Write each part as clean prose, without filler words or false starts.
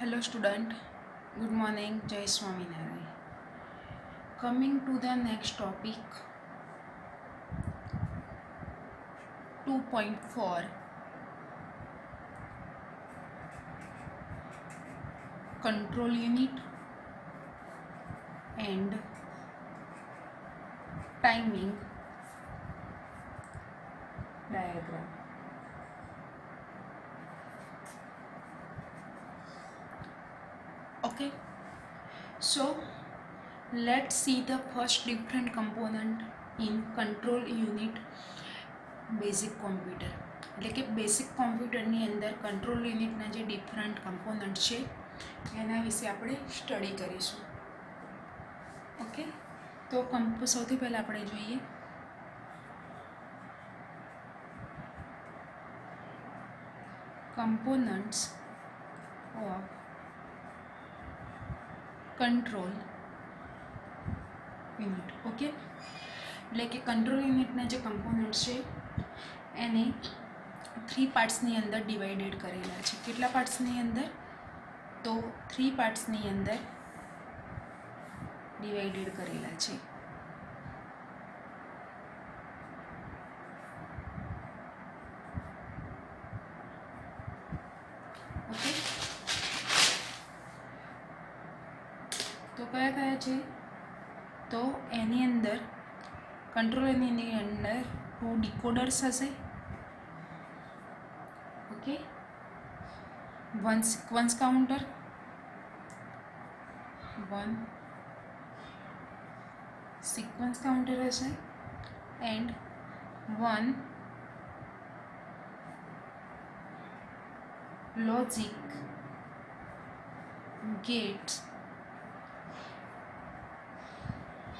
Hello student, good morning, Jai Swaminarayan. Coming to the next topic 2.4 control unit and timing diagram. Okay, so let's see the first different component in control unit basic computer એટલે કે basic કોમ્પ્યુટરની અંદર control યુનિટના જે different component છે એના વિશે આપણે study કરીશું. ઓકે, તો સૌથી પહેલાં આપણે જોઈએ components of control unit. Okay, એટલે કે કંટ્રોલ યુનિટના જે કમ્પોનન્ટ છે એને 3 પાર્ટ્સની અંદર ડિવાઇડેડ કરેલા છે. કેટલા પાર્ટ્સની અંદર? તો 3 પાર્ટ્સની અંદર ડિવાઇડેડ કરેલા છે. ઓકે, તો કયા કયા છે? તો એની અંદર કંટ્રોલરની અંદર 2 ડિકોડર્સ હશે. Okay, 1 sequence counter, 1 sequence counter હશે and 1 logic gates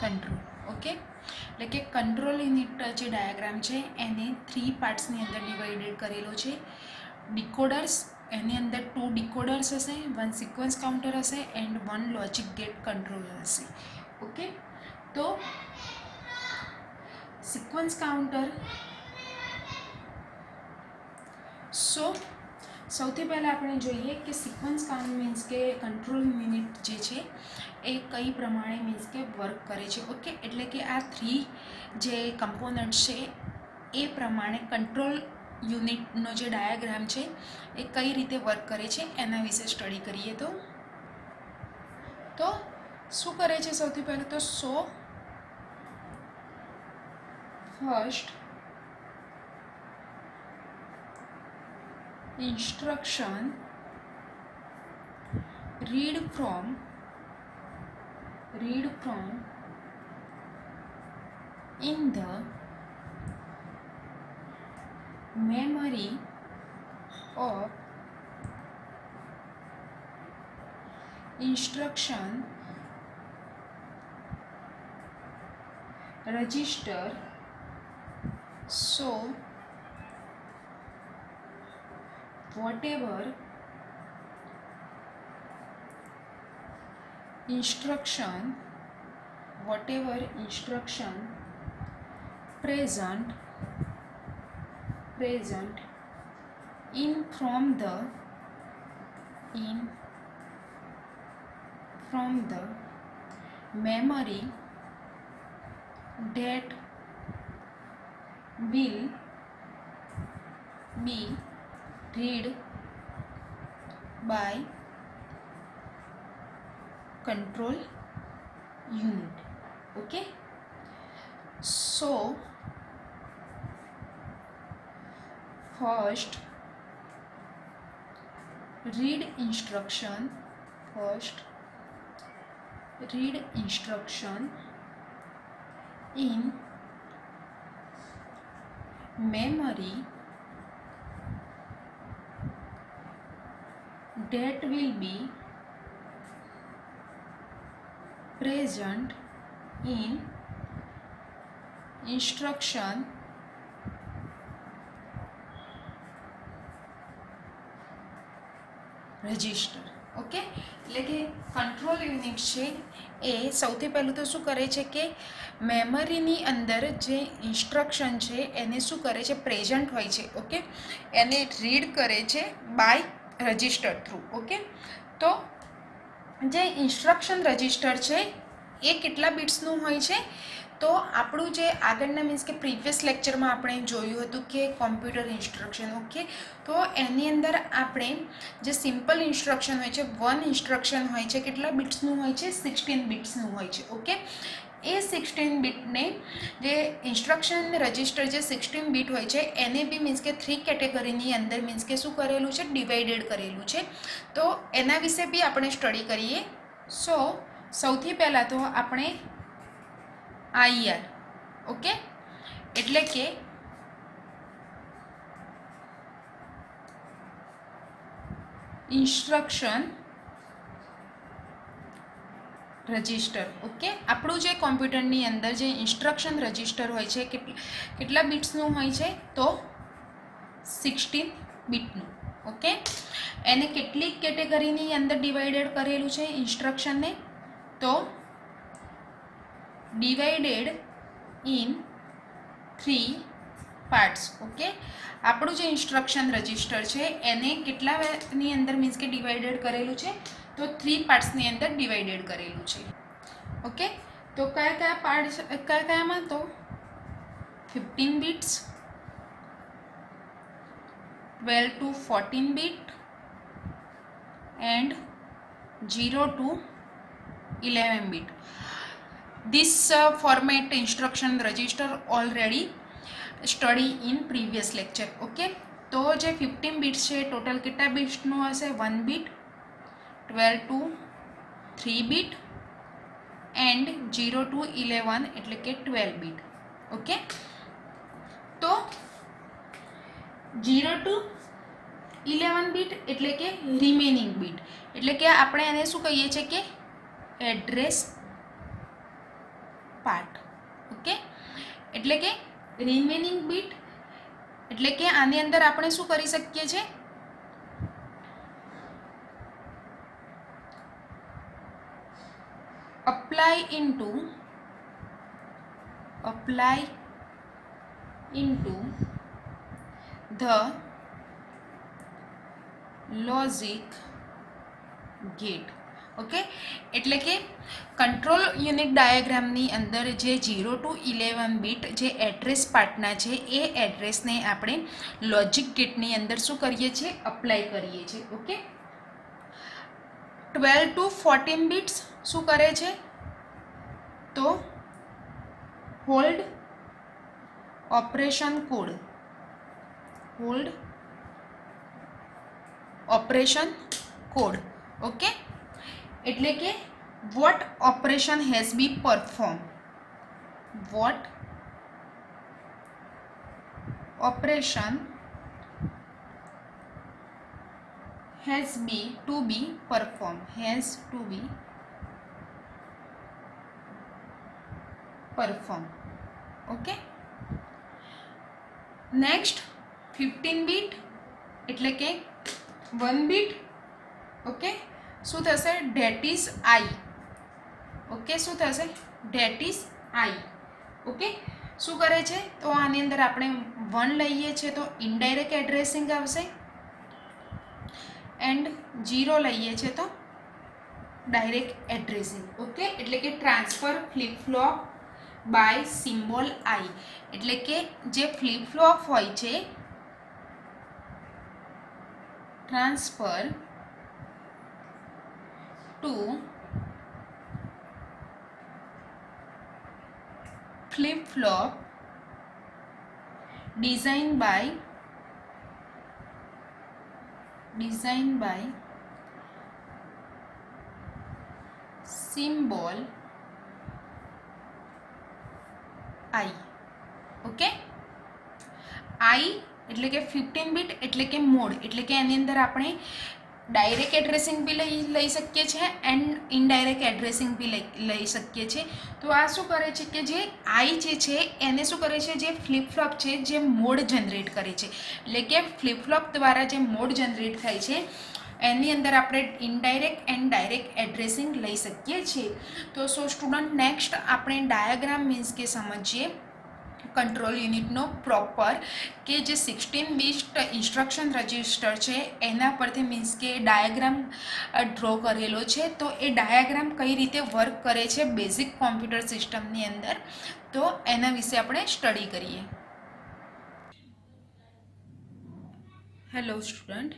control. Okay, એટલે કે કંટ્રોલ યુનિટ જે ડાયાગ્રામ છે એને 3 પાર્ટ્સની અંદર ડિવાઇડેડ કરેલો છે. ડિકોડર્સ, એની અંદર 2 ડિકોડર્સ હશે, 1 સિક્વન્સ કાઉન્ટર હશે એન્ડ 1 લોજિક ગેટ કંટ્રોલર હશે. ઓકે, તો સિક્વન્સ કાઉન્ટર, સૌથી પહેલાં આપણે જોઈએ કે સિક્વન્સ કાઉન્ટ મીન્સ કે કંટ્રોલ યુનિટ જે છે એ કઈ પ્રમાણે મીન્સ કે વર્ક કરે છે. ઓકે, એટલે કે આ 3 જે કમ્પોનન્ટ છે એ પ્રમાણે કંટ્રોલ યુનિટનો જે ડાયાગ્રામ છે એ કઈ રીતે વર્ક કરે છે એના વિશે સ્ટડી કરીએ. તો શું કરે છે? સૌથી પહેલાં તો first instruction read from in the memory of instruction register. So whatever instruction present in from the memory that will be read by control unit. Okay, so first read instruction in memory that will be present in instruction register. Okay, એટલે કે control unit છે એ સૌથી પહેલું તો શું કરે છે કે મેમરીની અંદર જે ઇન્સ્ટ્રક્શન છે એને શું કરે છે? પ્રેઝન્ટ હોય છે. ઓકે, એને રીડ કરે છે બાય રજિસ્ટર થ્રુ. ઓકે, તો જે ઇન્સ્ટ્રક્શન રજિસ્ટર છે એ કેટલા બિટ્સનું હોય છે? તો આપણું જે આગળના મીન્સ કે પ્રીવિયસ લેક્ચરમાં આપણે જોયું હતું કે કોમ્પ્યુટર ઇન્સ્ટ્રક્શન, ઓકે, તો એની અંદર આપણે જે સિમ્પલ ઇન્સ્ટ્રક્શન હોય છે, વન ઇન્સ્ટ્રક્શન હોય છે, કેટલા બિટ્સનું હોય છે? 16 બિટ્સનું હોય છે, ઓકે. એ 16 બીટને જે ઇન્સ્ટ્રક્શન રજિસ્ટર જે 16 બીટ હોય છે એને બી મીન્સ કે 3 કેટેગરીની અંદર મીન્સ કે શું કરેલું છે? ડિવાઇડેડ કરેલું છે. તો એના વિશે બી આપણે સ્ટડી કરીએ. સો સૌથી પહેલાં તો આપણે આઈઆર, ઓકે, એટલે કે ઇન્સ્ટ્રક્શન રજિસ્ટર, ઓકે. આપણું જે કોમ્પ્યુટરની અંદર જે ઇન્સ્ટ્રક્શન રજિસ્ટર હોય છે કેટલા બિટ્સનું હોય છે? તો 16 બીટનું, ઓકે. એને કેટલી કેટેગરીની અંદર ડિવાઇડેડ કરેલું છે ઇન્સ્ટ્રક્શનને? તો ડિવાઇડેડ ઇન 3 પાર્ટ્સ, ઓકે. આપણું જે ઇન્સ્ટ્રક્શન રજિસ્ટર છે એને કેટલાની અંદર મીન્સ કે ડિવાઇડેડ કરેલું છે? તો 3 પાર્ટ્સની અંદર ડિવાઇડેડ કરેલું છે, ઓકે. તો કયા પાર્ટ્સ, કયામાં? તો 15 bits, 12 to 14 bit and 0 to 11 bit. This format instruction register already study in previous lecture, okay. તો જે 15 બિટ્સ છે ટોટલ કેટલા બિટ્સનું હશે? 1 bit, 12 to 3 bit and 0 to 11 એટલે કે 12 બીટ, ઓકે. તો 0 to 11 બીટ એટલે કે રિમેનિંગ બીટ, એટલે કે આપણે એને શું કહીએ છીએ કે એડ્રેસ પાર્ટ, ઓકે. એટલે કે રિમેનિંગ બીટ એટલે કે આની અંદર આપણે શું કરી શકીએ છીએ? apply into the logic gate, okay. એટલે કે કંટ્રોલ યુનિટ ડાયાગ્રામની અંદર જે 0 to 11 બીટ જે એડ્રેસ પાર્ટના છે એ એડ્રેસને આપણે લોજિક ગેટની અંદર શું કરીએ છીએ? અપ્લાય કરીએ છીએ, ઓકે. 12 to 14 બીટ્સ શું કરે છે? તો હોલ્ડ ઓપરેશન કોડ, ઓકે. એટલે કે what operation has be perform, what operation has to be performed, okay. Next 15 bit એટલે કે 1 બીટ, ઓકે. શું થશે? That is I, okay. શું થશે? That is I, okay. શું કરે છે? તો આની અંદર આપણે 1 લઈએ છીએ તો ઇનડાયરેક્ટ એડ્રેસિંગ આવશે એન્ડ 0 લઈએ છીએ તો ડાયરેક્ટ એડ્રેસિંગ, ઓકે. એટલે કે transfer flip flop by symbol I, એટલે કે જે ફ્લિપ ફ્લોપ હોય છે transfer to flip flop design by symbol I, okay. I એટલે કે 15 બીટ એટલે કે મોડ, એટલે કે એની અંદર આપણે ડાયરેક્ટ એડ્રેસિંગ બી લઈ શકીએ છીએ એન્ડ ઇનડાયરેક્ટ એડ્રેસિંગ બી લઈ શકીએ છીએ. તો આ શું કરે છે કે જે આઈ જે છે એને શું કરે છે? જે ફ્લિપ ફ્લોપ છે જે મોડ જનરેટ કરે છે, એટલે કે ફ્લિપ ફ્લોપ દ્વારા જે મોડ જનરેટ થાય છે એની અંદર આપણે ઇનડાયરેક્ટ એન્ડ ડાયરેક્ટ એડ્રેસિંગ લઈ શકીએ છીએ. તો સો સ્ટુડન્ટ નેક્સ્ટ આપણે ડાયાગ્રામ મીન્સ કે સમજીએ કંટ્રોલ યુનિટનો પ્રોપર કે જે 16 બીટ ઇન્સ્ટ્રક્શન રજિસ્ટર છે એના પરથી મીન્સ કે ડાયાગ્રામ ડ્રો કરેલો છે. તો એ ડાયાગ્રામ કઈ રીતે વર્ક કરે છે બેઝિક કોમ્પ્યુટર સિસ્ટમની અંદર, તો એના વિશે આપણે સ્ટડી કરીએ. Hello student,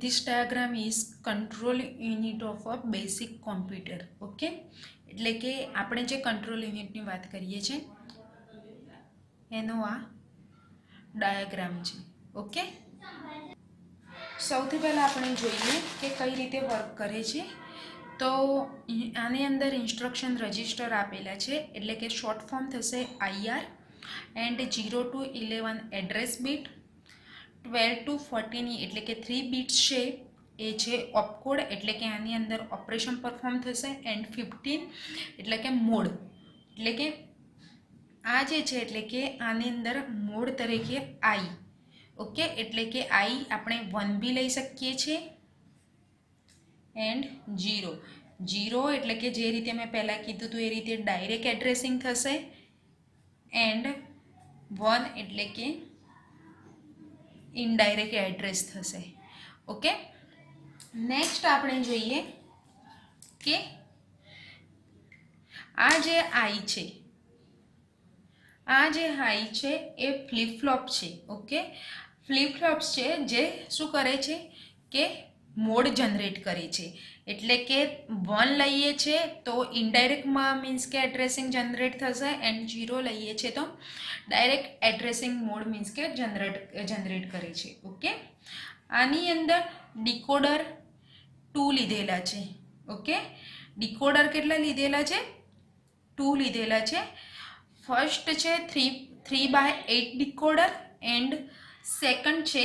this diagram is control unit of a basic computer. Okay, એટલે કે આપણે જે કંટ્રોલ યુનિટની વાત કરીએ છીએ એનો આ ડાયાગ્રામ છે. ઓકે, સૌથી પહેલાં આપણે જોઈએ કે કઈ રીતે વર્ક કરે છે. તો આની અંદર ઇન્સ્ટ્રક્શન રજિસ્ટર આપેલા છે, એટલે કે શોર્ટ ફોર્મ થશે IR, and 0 to 11 address bit, 12 to 14 એટલે કે 3 બીટ્સ છે એ છે ઓપકોડ, એટલે કે આની અંદર ઓપરેશન પરફોર્મ થશે, એન્ડ 15 એટલે કે મોડ, એટલે કે આ જે છે એટલે કે આની અંદર મોડ તરીકે I. ઓકે, એટલે કે I આપણે 1 બી લઈ શકીએ છીએ, એન્ડ 0 એટલે કે જે રીતે મેં પહેલાં કીધું હતું એ રીતે ડાયરેક્ટ એડ્રેસિંગ થશે, એન્ડ 1 એટલે કે ઇનડાયરેક્ટ એડ્રેસ થશે. ઓકે, નેક્સ્ટ આપણે જોઈએ કે આ જે I છે, આ જે I છે એ ફ્લિપ ફ્લોપ છે. ઓકે, ફ્લિપ ફ્લોપ્સ છે જે શું કરે છે કે મોડ જનરેટ કરે છે. એટલે કે 1 લઈએ છે તો ઇનડાયરેક્ટમાં મીન્સ કે એડ્રેસિંગ જનરેટ થશે, એન્ડ 0 લઈએ છે તો ડાયરેક્ટ એડ્રેસિંગ મોડ મીન્સ કે જનરેટ કરે છે. ઓકે, આની અંદર ડીકોડર 2 લીધેલા છે. ઓકે, ડીકોડર કેટલા લીધેલા છે? 2 લીધેલા છે. ફર્સ્ટ છે 3/8 ડીકોડર, એન્ડ સેકન્ડ છે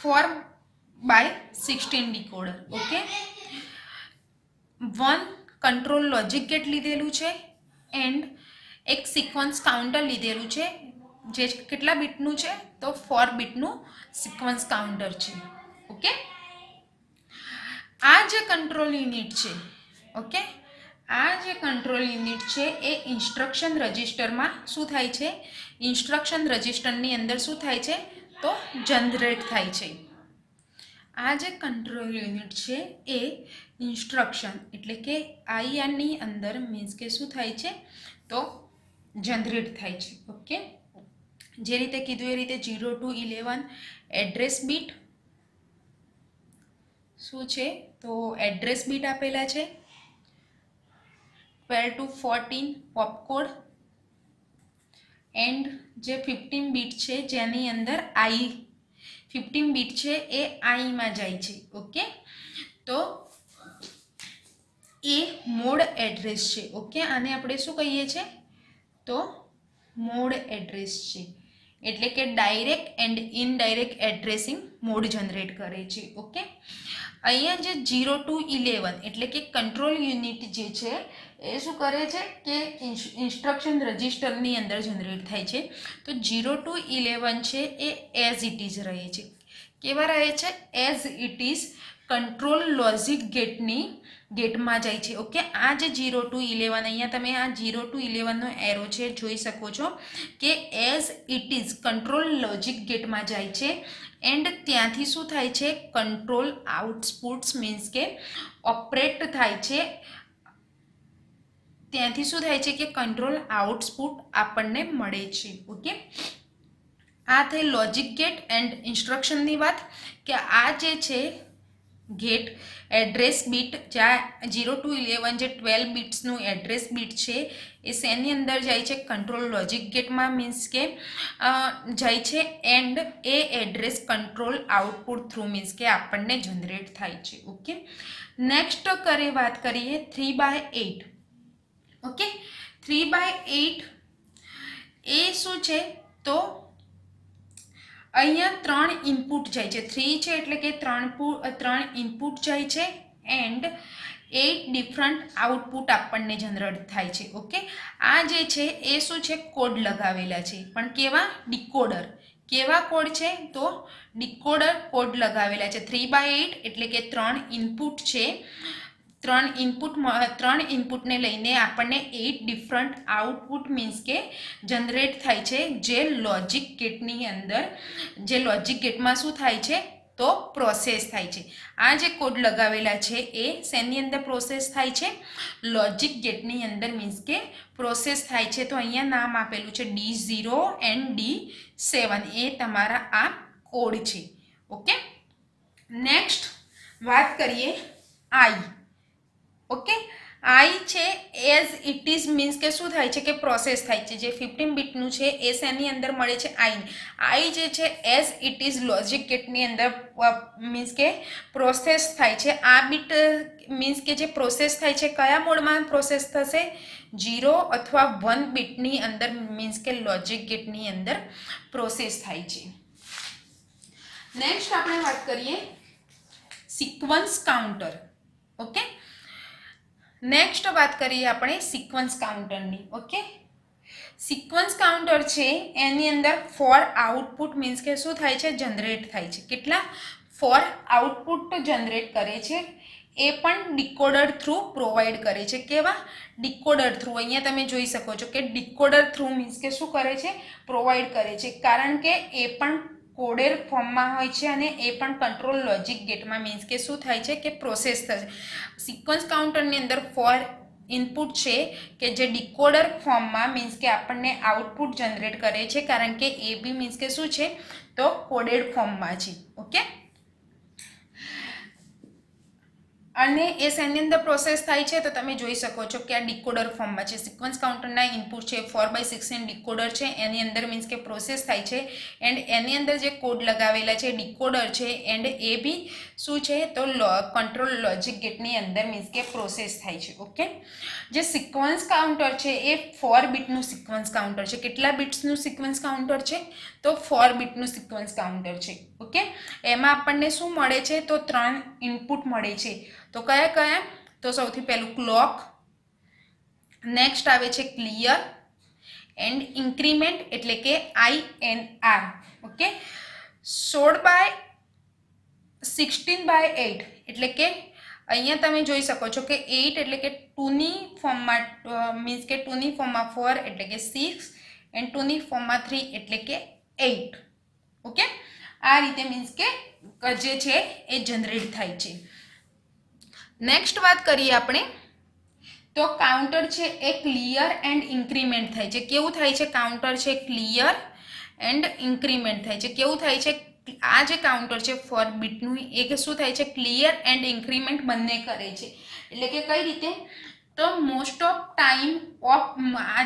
4/16 decoder. Okay, 1 control logic gate લીધેલું છે, એન્ડ એક સિક્વન્સ કાઉન્ટર લીધેલું છે જે કેટલા બીટનું છે તો 4 બીટનું સિક્વન્સ કાઉન્ટર છે. ઓકે, આ જે કંટ્રોલ યુનિટ છે, ઓકે, આ જે કંટ્રોલ યુનિટ છે એ ઇન્સ્ટ્રક્શન રજિસ્ટરમાં શું થાય છે, ઇન્સ્ટ્રક્શન રજિસ્ટરની અંદર શું થાય છે તો જનરેટ થાય છે. આ જે કંટ્રોલ યુનિટ છે એ ઇન્સ્ટ્રક્શન એટલે કે IRની અંદર મીન્સ કે શું થાય છે તો જનરેટ થાય છે. ઓકે, જે રીતે કીધું એ રીતે 0 to 11 એડ્રેસ બીટ શું છે તો એડ્રેસ બીટ આપેલા છે, 12 to 14 ઓપકોડ, એન્ડ જે 15 બીટ છે જેની અંદર 15 બીટ છે એ આઈમાં જાય છે. ઓકે, તો એ મોડ એડ્રેસ છે. ઓકે, આને આપણે શું કહીએ છીએ તો મોડ એડ્રેસ છે, એટલે કે direct and indirect addressing mode generate કરે છે. ઓકે, અહીંયા જે 0 to 11 એટલે કે કંટ્રોલ યુનિટ જે છે એ શું કરે છે કે ઇન્સ્ટ્રક્શન રજિસ્ટરની અંદર જનરેટ થાય છે. તો 0 to 11 છે એ એઝ ઇટ ઇઝ રહે છે. કેવા રહે છે? As it is control logic ગેટમાં જાય છે. ઓકે, આ જે 0 to 11 અહીંયા તમે આ 0 to 11નો એરો છે જોઈ શકો છો કે as it is control logic ગેટમાં જાય છે, એન્ડ ત્યાંથી શું થાય છે કંટ્રોલ આઉટપુટ્સ મીન્સ કે ઓપરેટ થાય છે. ત્યાંથી શું થાય છે કે કંટ્રોલ આઉટપુટ આપણને મળે છે. ઓકે, આ થઈ લોજિક ગેટ એન્ડ ઇન્સ્ટ્રક્શનની વાત કે આ જે છે ગેટ એડ્રેસ બીટ જ્યાં 0 to 11 જે 12 બીટ્સનું એડ્રેસ બીટ છે એ શેની અંદર જાય છે કંટ્રોલ લોજિક ગેટમાં મીન્સ કે જાય છે, and A address control output through means કે આપણને જનરેટ થાય છે. ઓકે, નેક્સ્ટ વાત કરીએ 3/8. ઓકે, 3/8 એ શું છે તો અહીંયા 3 ઇનપુટ જાય છે. 3 છે એટલે કે 3 ઇનપુટ જાય છે, એન્ડ 8 ડિફરન્ટ આઉટપુટ આપણને જનરેટ થાય છે. ઓકે, આ જે છે એ શું છે કોડ લગાવેલા છે, પણ કેવા? ડીકોડર. કેવા કોડ છે તો ડીકોડર કોડ લગાવેલા છે. 3/8 એટલે કે 3 ઇનપુટ છે, ત્રણ ઇનપુટને લઈને આપણને 8 ડિફરન્ટ આઉટપુટ મીન્સ કે જનરેટ થાય છે, જે લોજિક ગેટમાં શું થાય છે તો પ્રોસેસ થાય છે. આ જે કોડ લગાવેલા છે એ શેની અંદર પ્રોસેસ થાય છે? લોજિક ગેટની અંદર મીન્સ કે પ્રોસેસ થાય છે. તો અહીંયા નામ આપેલું છે D0 and D7, એ તમારા આ કોડ છે. ઓકે, નેક્સ્ટ વાત કરીએ આઈ. ઓકે, આઈ છે એઝ ઇટ ઇઝ મીન્સ કે શું થાય છે કે પ્રોસેસ થાય છે. જે 15 બીટનું છે એ શેની અંદર મળે છે? આઈ જે છે એઝ ઇટ ઇઝ લોજિક ગેટની અંદર મીન્સ કે પ્રોસેસ થાય છે. આ બીટ મીન્સ કે જે પ્રોસેસ થાય છે કયા મોડમાં પ્રોસેસ થશે? 0 અથવા 1 બીટની અંદર મીન્સ કે લોજિક ગેટની અંદર પ્રોસેસ થાય છે. નેક્સ્ટ આપણે વાત કરીએ સિક્વન્સ કાઉન્ટર. ઓકે, નેક્સ્ટ વાત કરીએ આપણે સિક્વન્સ કાઉન્ટરની. ઓકે, સિક્વન્સ કાઉન્ટર છે એની અંદર 4 આઉટપુટ મીન્સ કે શું થાય છે? જનરેટ થાય છે. કેટલા? 4 આઉટપુટ જનરેટ કરે છે. એ પણ ડિકોડર થ્રુ પ્રોવાઈડ કરે છે. કેવા? ડિકોડર થ્રુ. અહીંયા તમે જોઈ શકો છો કે ડિકોડર થ્રુ મીન્સ કે શું કરે છે? પ્રોવાઈડ કરે છે. કારણ કે એ પણ કોડેડ ફોર્મમાં હોય છે અને એ પણ કંટ્રોલ લોજિક ગેટમાં મીન્સ કે શું થાય છે કે પ્રોસેસ થશે. સિક્વન્સ કાઉન્ટરની અંદર 4 ઇનપુટ છે કે જે ડિકોડર ફોર્મમાં મીન્સ કે આપણને આઉટપુટ જનરેટ કરે છે, કારણ કે એ બી મીન્સ કે શું છે તો કોડેડ ફોર્મમાં છે. ઓકે, અને એ શેની અંદર પ્રોસેસ થાય છે તો તમે જોઈ શકો છો કે આ ડિકોડર ફોર્મમાં છે. સિક્વન્સ કાઉન્ટરના ઇનપુટ છે 4/16 ડિકોડર છે, એની અંદર મીન્સ કે પ્રોસેસ થાય છે. એન્ડ એની અંદર જે કોડ લગાવેલા છે ડિકોડર છે, એન્ડ એ બી શું છે તો કંટ્રોલ લોજિક ગેટની અંદર મીન્સ કે પ્રોસેસ થાય છે. ઓકે, જે સિક્વન્સ કાઉન્ટર છે એ 4 બીટનું સિક્વન્સ કાઉન્ટર છે. કેટલા બીટ્સનું સિક્વન્સ કાઉન્ટર છે? તો 4 બીટનું સિક્વન્સ કાઉન્ટર છે. ઓકે, એમાં આપણને શું મળે છે તો 3 ઇનપુટ મળે છે. તો કયા કયા? તો સૌથી પહેલું ક્લોક, નેક્સ્ટ આવે છે ક્લિયર એન્ડ ઇન્ક્રીમેન્ટ એટલે કે INR. ઓકે, 16/8 એટલે કે અહીંયા તમે જોઈ શકો છો કે 8 એટલે કે 2ની ફોર્મમાં મીન્સ કે 2ની ફોર્મમાં 4 એટલે કે 6 એન્ડ 2ની ફોર્મમાં 3 એટલે કે 8. ઓકે, આ રીતે મીન્સ કે જે છે એ જનરેટ થાય છે. નેક્સ્ટ વાત કરીએ આપણે તો કાઉન્ટર છે એ ક્લિયર એન્ડ ઇન્ક્રીમેન્ટ થાય છે. કેવું થાય છે? કાઉન્ટર છે ક્લિયર એન્ડ ઇન્ક્રીમેન્ટ થાય છે. કેવું થાય છે? આ જે કાઉન્ટર છે 4 બીટનું એ શું થાય છે? ક્લિયર એન્ડ ઇન્ક્રીમેન્ટ બંને કરે છે. એટલે કે કઈ રીતે? તો મોસ્ટ ઓફ ટાઈમ ઓફ આ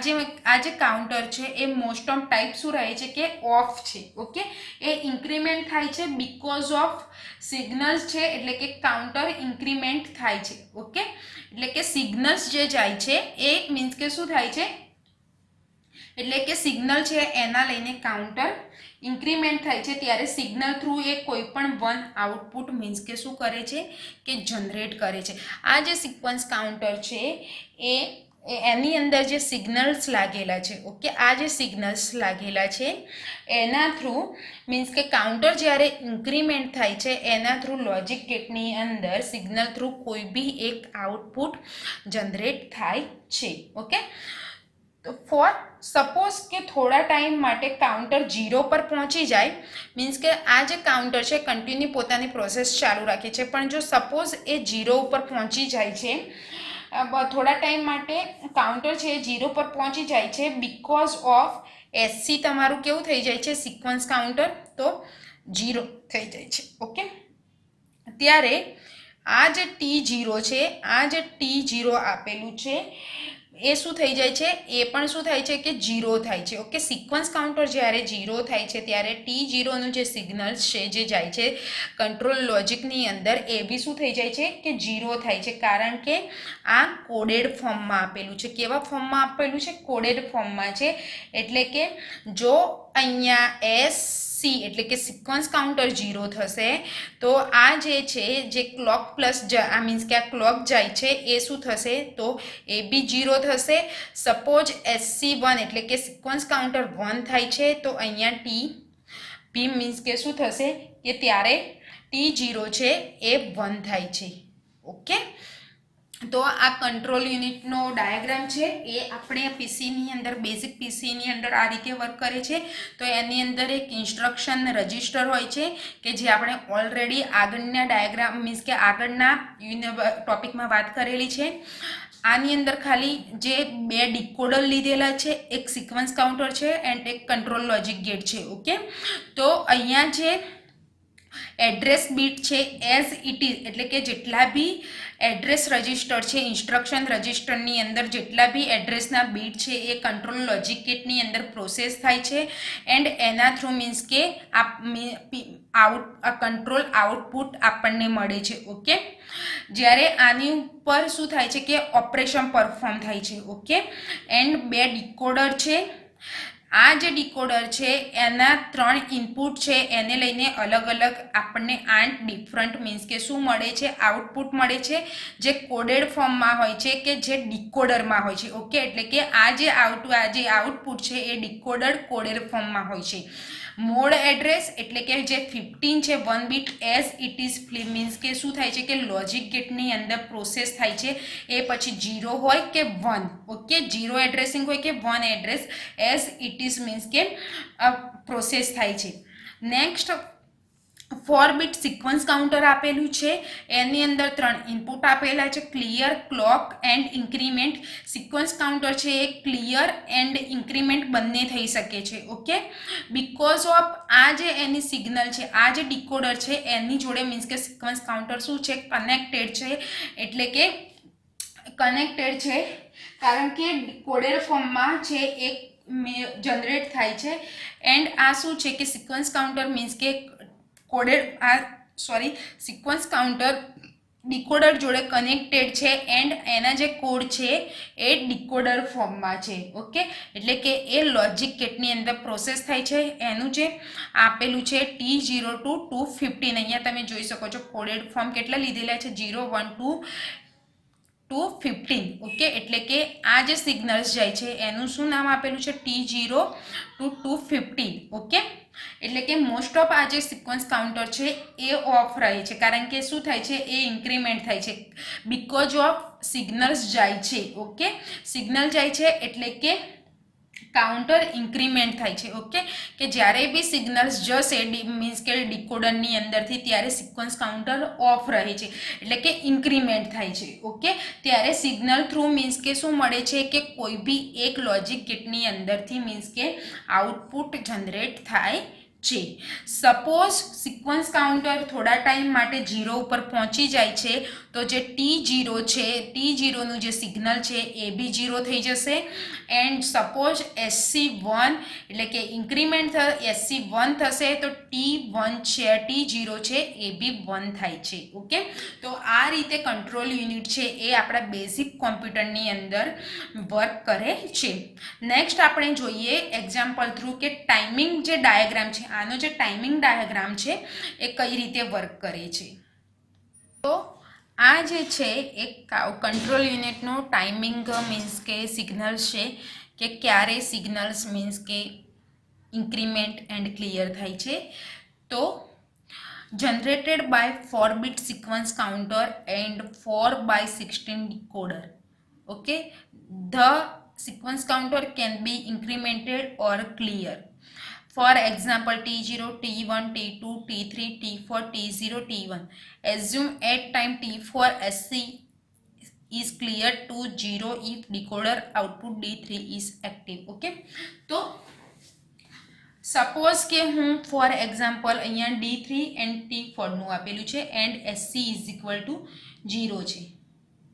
જે કાઉન્ટર છે એ મોસ્ટ ઓફ ટાઈપ શું રહે છે કે ઓફ છે. ઓકે, એ ઇન્ક્રીમેન્ટ થાય છે બીકોઝ ઓફ સિગ્નલ્સ છે, એટલે કે કાઉન્ટર ઇન્ક્રીમેન્ટ થાય છે. ઓકે, એટલે કે સિગ્નલ્સ જે જાય છે એ મીન્સ કે શું થાય છે? એટલે કે સિગ્નલ છે એના લઈને કાઉન્ટર ઇન્ક્રીમેન્ટ થાય છે, ત્યારે સિગ્નલ થ્રુ એ કોઈ પણ 1 આઉટપુટ મીન્સ કે શું કરે છે કે જનરેટ કરે છે. આ જે સિક્વન્સ કાઉન્ટર છે એ એની અંદર જે સિગ્નલ્સ લાગેલા છે. ઓકે, આ જે સિગ્નલ્સ લાગેલા છે એના થ્રુ મીન્સ કે કાઉન્ટર જ્યારે ઇન્ક્રીમેન્ટ થાય છે એના થ્રુ લોજિક ગેટની અંદર સિગ્નલ થ્રુ કોઈ બી એક આઉટપુટ જનરેટ થાય છે. ઓકે, ફોર સપોઝ કે થોડા ટાઈમ માટે કાઉન્ટર 0 પર પહોંચી જાય મીન્સ કે આ જે કાઉન્ટર છે કન્ટિન્યુ પોતાની પ્રોસેસ ચાલુ રાખે છે, પણ જો સપોઝ એ 0 ઉપર પહોંચી જાય છે, થોડા ટાઈમ માટે કાઉન્ટર છે 0 પર પહોંચી જાય છે બીકોઝ ઓફ SC તમારું કેવું થઈ જાય છે? સિક્વન્સ કાઉન્ટર તો 0 થઈ જાય છે. ઓકે, ત્યારે આ જે T0 છે, આ જે T0 આપેલું છે એ શું થઈ જાય છે? એ પણ શું થાય છે કે 0 થાય છે. ઓકે, સિક્વન્સ કાઉન્ટર જ્યારે 0 થાય છે ત્યારે T0નું જે સિગ્નલ્સ છે જે જાય છે કંટ્રોલ લોજિકની અંદર એ બી શું થઈ જાય છે કે 0 થાય છે, કારણ કે આ કોડેડ ફોર્મમાં આપેલું છે. કેવા ફોર્મમાં આપેલું છે? કોડેડ ફોર્મમાં છે. એટલે કે જો અહીંયા SC એટલે કે સિક્વન્સ કાઉન્ટર 0 થશે તો આ જે છે જે ક્લોક પ્લસ આ મીન્સ કે આ ક્લોક જાય છે એ શું થશે તો એ બી 0 થશે. સપોઝ SC1 એટલે કે સિક્વન્સ કાઉન્ટર 1 થાય છે તો અહીંયા TP મીન્સ કે શું થશે કે ત્યારે T0 છે એ 1 થાય છે. ઓકે, તો આ કંટ્રોલ યુનિટનો ડાયાગ્રામ છે એ આપણે પીસીની અંદર બેઝિક પીસીની અંદર આ રીતે વર્ક કરે છે. તો એની અંદર એક ઇન્સ્ટ્રક્શન રજિસ્ટર હોય છે કે જે આપણે ઓલરેડી આગળના ડાયાગ્રામ મીન્સ કે આગળના ટોપિકમાં વાત કરેલી છે. આની અંદર ખાલી જે બે ડીકોડર લીધેલા છે, એક સિક્વન્સ કાઉન્ટર છે એન્ડ એક કંટ્રોલ લોજિક ગેટ છે. ઓકે, તો અહીંયા જે એડ્રેસ બીટ છે એઝ ઇટ ઇઝ એટલે કે જેટલા બી એડ્રેસ રજિસ્ટર છે ઇન્સ્ટ્રક્શન રજિસ્ટરની અંદર જેટલા બી એડ્રેસના બીટ છે એ કંટ્રોલ લોજિક ગેટની અંદર પ્રોસેસ થાય છે એન્ડ એના થ્રુ મીન્સ કે કંટ્રોલ આઉટપુટ આપણને મળે છે. ઓકે, જ્યારે આની ઉપર શું થાય છે કે ઓપરેશન પરફોર્મ થાય છે. ઓકે, એન્ડ બે ડીકોડર છે. આ જે ડીકોડર છે એના 3 ઇનપુટ છે, એને લઈને અલગ અલગ આપણને 8 ડિફરન્ટ મીન્સ કે શું મળે છે આઉટપુટ મળે છે જે કોડેડ ફોર્મમાં હોય છે કે જે ડીકોડરમાં હોય છે. ઓકે, એટલે કે આ જે આઉટપુટ છે એ ડીકોડર કોડેડ ફોર્મમાં હોય છે. મોડ એડ્રેસ એટલે કે જે 15 છે 1 bit as it is means કે શું થાય છે કે લોજિક ગેટની અંદર પ્રોસેસ થાય છે એ પછી 0 હોય કે 1. ઓકે, 0 એડ્રેસિંગ હોય કે 1 address as it is means કે પ્રોસેસ થાય છે. નેક્સ્ટ 4 બીટ સિક્વન્સ કાઉન્ટર આપેલું છે, એની અંદર 3 ઇનપુટ આપેલા છે clear, clock and increment. Sequence counter છે એ ક્લિયર એન્ડ ઇન્ક્રીમેન્ટ બંને થઈ શકે છે. ઓકે, બીકોઝ ઓફ આ જે એની સિગ્નલ છે આ જે ડીકોડર છે એની જોડે મીન્સ કે સિક્વન્સ કાઉન્ટર શું છે કનેક્ટેડ છે એટલે કે કનેક્ટેડ છે કારણ કે કોડેડ ફોર્મમાં છે એક જનરેટ થાય છે એન્ડ આ શું છે કે સિક્વન્સ કાઉન્ટર મીન્સ કે સિક્વન્સ કાઉન્ટર ડીકોડર જોડે કનેક્ટેડ છે એન્ડ એના જે કોડ છે એ ડીકોડર ફોર્મમાં છે. ઓકે, એટલે કે એ લોજિક ગેટની અંદર પ્રોસેસ થાય છે. એનું જે આપેલું છે T0 to 215 અહીંયા તમે જોઈ શકો છો કોડેડ ફોર્મ કેટલા લીધેલા છે 0 1 2 15. ઓકે, એટલે કે આ જે સિગ્નલ્સ જાય છે એનું શું નામ આપેલું છે T0 to 215. ઓકે, એટલે કે મોસ્ટ ઓફ આ જે સિક્વન્સ કાઉન્ટર છે એ ઓફ રહે છે કારણ કે શું થાય છે એ ઇન્ક્રીમેન્ટ થાય છે બીકોઝ ઓફ સિગ્નલ્સ જાય છે. ઓકે, સિગ્નલ જાય છે એટલે કે કાઉન્ટર ઇન્ક્રીમેન્ટ થાય છે. ઓકે, કે જ્યારે બી સિગ્નલ્સ જશે મીન્સ કે ડીકોડરની અંદરથી ત્યારે સિક્વન્સ કાઉન્ટર ઓફ રહે છે એટલે કે ઇન્ક્રીમેન્ટ થાય છે. ઓકે, ત્યારે સિગ્નલ થ્રુ મીન્સ કે શું મળે છે કે કોઈ બી એક લોજિક ગેટની અંદરથી મીન્સ કે આઉટપુટ જનરેટ થાય છે. સપોઝ સિક્વન્સ કાઉન્ટર થોડા ટાઈમ માટે 0 ઉપર પહોંચી જાય છે તો જે T0 છે T0નું જે સિગ્નલ છે એ બી 0 થઈ જશે એન્ડ સપોઝ SC1 એટલે કે ઇન્ક્રીમેન્ટ SC1 થશે તો T1 છે T0 છે એ બી 1 થાય છે. ઓકે, તો આ રીતે કંટ્રોલ યુનિટ છે એ આપણા બેઝિક કોમ્પ્યુટરની અંદર વર્ક કરે છે. નેક્સ્ટ આપણે જોઈએ એક્ઝામ્પલ થ્રુ કે ટાઈમિંગ જે ડાયાગ્રામ છે આનો જે ટાઈમિંગ ડાયાગ્રામ છે એ કઈ રીતે વર્ક કરે છે. તો આ જે છે એક કંટ્રોલ યુનિટનો ટાઈમિંગ મીન્સ કે સિગ્નલ્સ છે કે ક્યારે સિગ્નલ્સ મીન્સ કે ઇન્ક્રીમેન્ટ એન્ડ ક્લિયર થાય છે. તો generated by 4 bit sequence counter and 4/16 decoder. Okay, the sequence counter can be incremented or clear. For example, T0, T1, T2, T3, T4, T0, T1. Assume at time T4 SC is clear to 0 if decoder output D3 is active. Okay, તો suppose કે હું for example અહીંયા D3 and T4નું આપેલું છે and SC is equal to 0 છે.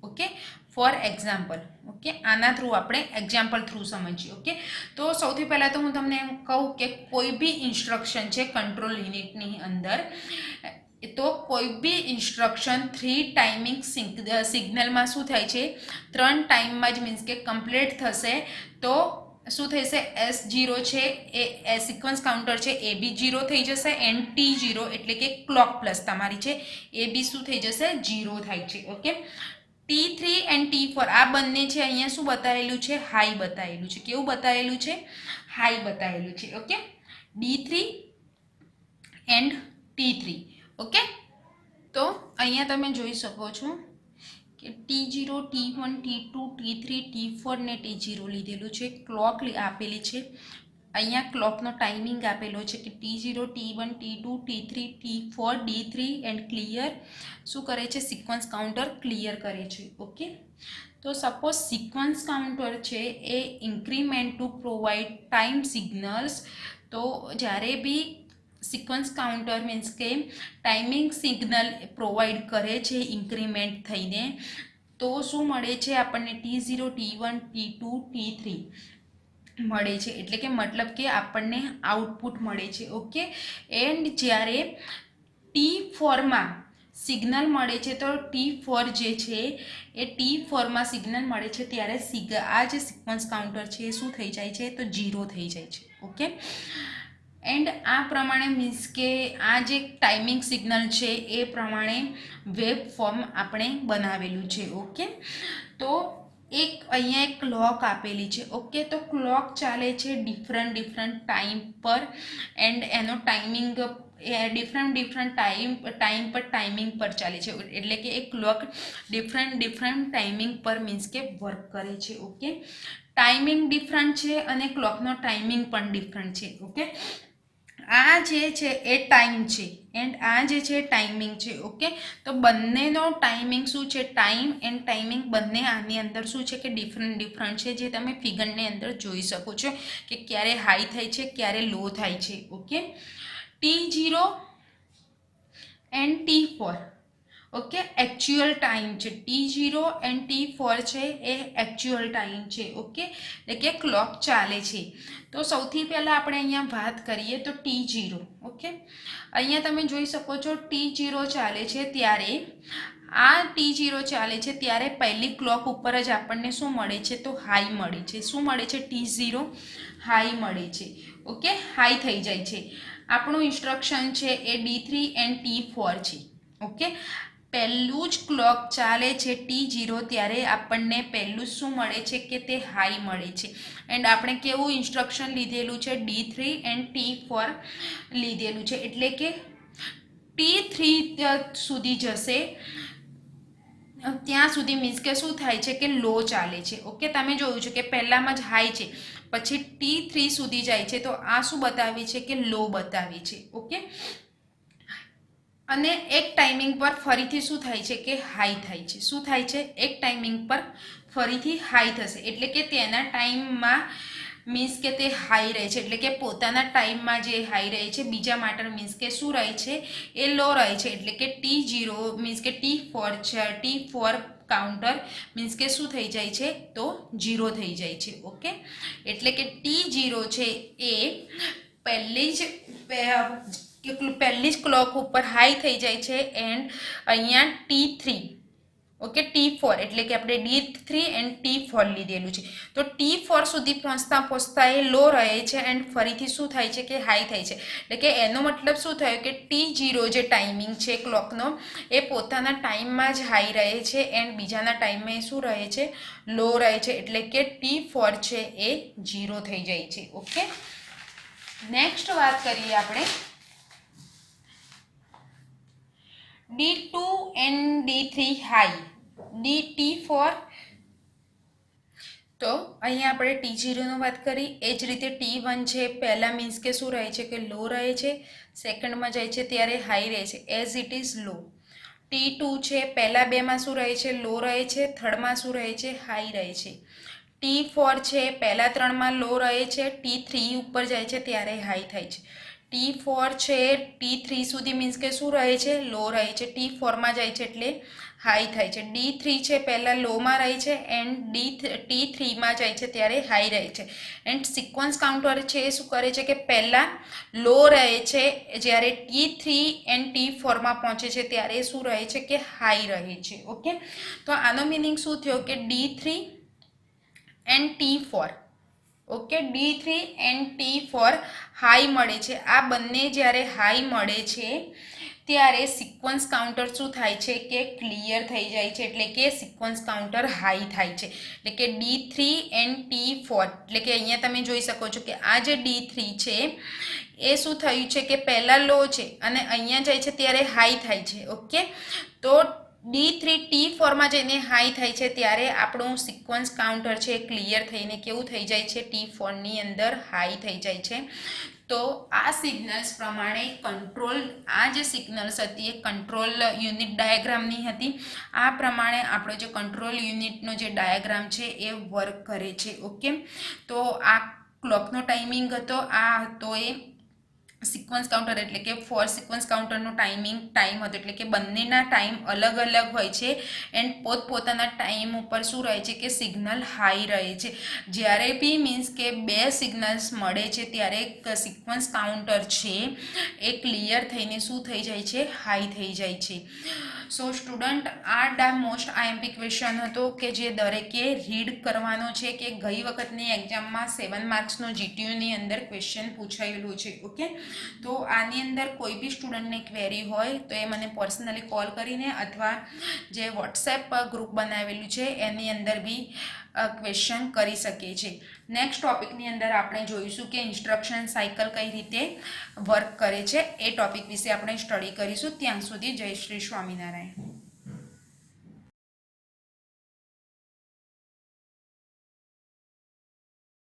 Okay, for example. Okay, આના through આપણે example through સમજીએ. ઓકે, તો સૌથી પહેલાં તો હું તમને એમ કહું કે કોઈ બી ઇન્સ્ટ્રક્શન છે કંટ્રોલ યુનિટની અંદર તો કોઈ બી ઇન્સ્ટ્રક્શન 3 ટાઈમિંગ સિગ્નલમાં શું થાય છે 3 ટાઈમમાં જ મીન્સ કે કમ્પ્લીટ થશે તો શું થશે S0 છે એ સિક્વન્સ કાઉન્ટર છે એ બી 0 થઈ જશે એન્ડ T0 એટલે કે ક્લોક પ્લસ તમારી છે એ બી શું થઈ જશે 0 થાય છે. ઓકે, T3 એન્ડ T4 આ બંને છે અહીંયા શું બતાવેલું છે હાઈ બતાવેલું છે. કેવું બતાવેલું છે હાઈ બતાવેલું છે. Okay, D3 and T3. Okay, તો અહીંયા તમે જોઈ શકો છો કે T0, T1, T2, T3, T4 ને T0 લીધેલું છે. ક્લોક આપેલી છે. અહીંયા ક્લોકનો ટાઈમિંગ આપેલો છે કે T0, T1, T2, T3, T4, D3 and clear શું કરે છે, સિક્વન્સ કાઉન્ટર ક્લિયર કરે છે. ઓકે, તો સપોઝ સિક્વન્સ કાઉન્ટર છે એ increment to provide time signals. તો જ્યારે બી સિક્વન્સ કાઉન્ટર મીન્સ કે ટાઈમિંગ સિગ્નલ પ્રોવાઈડ કરે છે ઇન્ક્રીમેન્ટ થઈને, તો શું મળે છે આપણને T0, T1, T2, T3 મળે છે. એટલે કે મતલબ કે આપણને આઉટપુટ મળે છે. ઓકે, એન્ડ જ્યારે T4માં સિગ્નલ મળે છે તો T4 જે છે એ T4માં સિગ્નલ મળે છે ત્યારે આ જે સિક્વન્સ કાઉન્ટર છે એ શું થઈ જાય છે, તો 0 થઈ જાય છે. ઓકે, એન્ડ આ પ્રમાણે મીન્સ કે આ જે ટાઈમિંગ સિગ્નલ છે એ પ્રમાણે વેબ ફોર્મ આપણે બનાવેલું છે. ઓકે, તો અહીંયા એક ક્લોક આપેલી છે. ઓકે, તો ક્લોક ચાલે છે ડિફરન્ટ ટાઈમ પર એન્ડ એનો ટાઈમિંગ ડિફરન્ટ ટાઈમ પર ટાઈમિંગ પર ચાલે છે. એટલે કે એ ક્લોક ડિફરન્ટ ટાઈમિંગ પર મીન્સ કે વર્ક કરે છે. ઓકે, ટાઈમિંગ ડિફરન્ટ છે અને ક્લોકનો ટાઈમિંગ પણ ડિફરન્ટ છે. ઓકે, આ જે છે એ ટાઈમ છે એન્ડ આ જે છે ટાઈમિંગ છે. ઓકે, તો બંનેનો ટાઈમિંગ શું છે, ટાઈમ એન્ડ ટાઈમિંગ બંને આની અંદર શું છે કે ડિફરન્ટ છે, જે તમે ફિગરની અંદર જોઈ શકો છો કે ક્યારે હાઈ થાય છે, ક્યારે લો થાય છે. Okay, T0 and T4 okay actual time છે. T0 એન્ડ T4 છે એ એકચ્યુઅલ ટાઈમ છે. ઓકે, એટલે કે ક્લોક ચાલે છે. તો સૌથી પહેલાં આપણે અહીંયા વાત કરીએ તો T0. ઓકે, અહીંયા તમે જોઈ શકો છો T0 ચાલે છે ત્યારે T0 ચાલે છે ત્યારે પહેલી ક્લોક ઉપર જ આપણને શું મળે છે, તો હાઈ મળે છે. શું મળે છે, T0 હાઈ મળે છે. ઓકે, હાઈ થઈ જાય છે. આપણું ઇન્સ્ટ્રક્શન છે એ D3 એન્ડ T4 છે. ઓકે, પહેલું જ ક્લોક ચાલે છે T0 ત્યારે આપણને પહેલું શું મળે છે કે તે હાઈ મળે છે. એન્ડ આપણે કેવું ઇન્સ્ટ્રક્શન લીધેલું છે, D3 એન્ડ T4 લીધેલું છે. એટલે કે T3 સુધી જશે ત્યાં સુધી મીન્સ કે શું થાય છે કે લો ચાલે છે. ઓકે, તમે જોયું છે કે પહેલામાં જ હાઈ છે, પછી T3 સુધી જાય છે તો આ શું બતાવે છે કે લો બતાવે છે. ઓકે, અને એક ટાઈમિંગ પર ફરીથી શું થાય છે કે હાઈ થાય છે. શું થાય છે, એક ટાઈમિંગ પર ફરીથી હાઈ થશે. એટલે કે તેના ટાઈમમાં મીન્સ કે તે હાઈ રહે છે. એટલે કે પોતાના ટાઈમમાં જે હાઈ રહે છે, બીજા માટે મીન્સ કે શું રહે છે, એ લો રહે છે. એટલે કે T0 મીન્સ કે T4 કાઉન્ટર મીન્સ કે શું થઈ જાય છે, તો 0 થઈ જાય છે. ઓકે, એટલે કે T0 છે એ પહેલી જ ક્લોક ઉપર હાઈ થઈ જાય છે એન્ડ અહીંયા T3 ઓકે T4 એટલે કે આપણે D3 એન્ડ T4 લીધેલું છે. તો T4 સુધી પહોંચતા એ લો રહે છે એન્ડ ફરીથી શું થાય છે કે હાઈ થાય છે. એટલે કે એનો મતલબ શું થયો કે T0 જે ટાઈમિંગ છે ક્લોકનો એ પોતાના ટાઈમમાં જ હાઈ રહે છે એન્ડ બીજાના ટાઈમમાં શું રહે છે, લો રહે છે. એટલે કે T4 છે એ 0 થઈ જાય છે. ઓકે, નેક્સ્ટ વાત કરીએ આપણે D2 and D3 high T4. તો અહીંયા આપણે T0 વાત કરી. એ જ રીતે T1 છે પહેલાં મીન્સ કે શું રહે છે કે લો રહે છે, સેકન્ડમાં જાય છે ત્યારે હાઈ રહે છે as it is law. T2 છે પહેલાં બેમાં શું રહે છે, લો રહે છે, થર્ડમાં શું રહે છે, હાઈ રહે છે. T4 છે પહેલાં ત્રણમાં લો રહે છે, T3 ઉપર જાય છે ત્યારે હાઈ થાય છે. T4 છે T3 સુધી મીન્સ કે શું રહે છે, લો રહે છે, T4માં જાય છે એટલે હાઈ થાય છે. D3 છે પહેલાં લોમાં રહે છે એન્ડ T3માં જાય છે ત્યારે હાઈ રહે છે. એન્ડ સિક્વન્સ કાઉન્ટર છે એ શું કરે છે કે પહેલાં લો રહે છે, જ્યારે T3 એન્ડ T4માં પહોંચે છે ત્યારે શું રહે છે કે હાઈ રહે છે. ઓકે, તો આનો મિનિંગ શું થયો કે D3 and T4 okay D3 and T4 high મળે છે. આ બંને જ્યારે હાઈ મળે છે ત્યારે સિક્વન્સ કાઉન્ટર શું થાય છે કે ક્લિયર થઈ જાય છે. એટલે કે સિક્વન્સ કાઉન્ટર હાઈ થાય છે. એટલે કે D3 એન્ડ T4 એટલે કે અહીંયા તમે જોઈ શકો છો કે આ જે D3 છે એ શું થયું છે કે પહેલાં લો છે અને અહીંયા જાય છે ત્યારે હાઈ થાય છે. ઓકે, તો T4માં જઈને હાઈ થાય છે ત્યારે આપણું સિક્વન્સ કાઉન્ટર છે એ ક્લિયર થઈને કેવું થઈ જાય છે, T4ની અંદર હાઈ થઈ જાય છે. તો આ સિગ્નલ્સ પ્રમાણે કંટ્રોલ, આ જે સિગ્નલ્સ હતી એ કંટ્રોલ યુનિટ ડાયાગ્રામની હતી. આ પ્રમાણે આપણો જે કંટ્રોલ યુનિટનો જે ડાયાગ્રામ છે એ વર્ક કરે છે. ઓકે, તો આ ક્લોકનો ટાઈમિંગ હતો, આ હતો એ સિક્વન્સ કાઉન્ટર એટલે કે ફોર સિક્વન્સ કાઉન્ટરનો ટાઈમ હતો, એટલે કે બંનેના ટાઈમ અલગ અલગ હોય છે એન્ડ પોતપોતાના ટાઈમ ઉપર શું રહે છે કે સિગ્નલ હાઈ રહે છે. જ્યારે બી મીન્સ કે બે સિગ્નલ્સ મળે છે ત્યારે સિક્વન્સ કાઉન્ટર છે એ ક્લિયર થઈને શું થઈ જાય છે, હાઈ થઈ જાય છે. સો સ્ટુડન્ટ, આ મોસ્ટ આઈએમપી ક્વેશ્ચન હતો કે જે દરેકે રીડ કરવાનો છે, કે ગઈ વખતની એક્ઝામમાં 7 માર્ક્સનો જીટીયુની અંદર ક્વેશ્ચન પૂછાયેલું છે. ઓકે, તો આની અંદર કોઈ બી સ્ટુડન્ટને ક્વેરી હોય તો એ મને પર્સનલી કોલ કરીને અથવા જે વોટ્સએપ ગ્રુપ બનાવેલું છે એની અંદર બી ક્વેશ્ચન કરી શકે છે. નેક્સ્ટ ટોપિકની અંદર આપણે જોઈશું કે ઇન્સ્ટ્રક્શન સાયકલ કઈ રીતે વર્ક કરે છે, એ ટોપિક વિશે આપણે સ્ટડી કરીશું. ત્યાં સુધી જય શ્રી સ્વામિનારાયણ.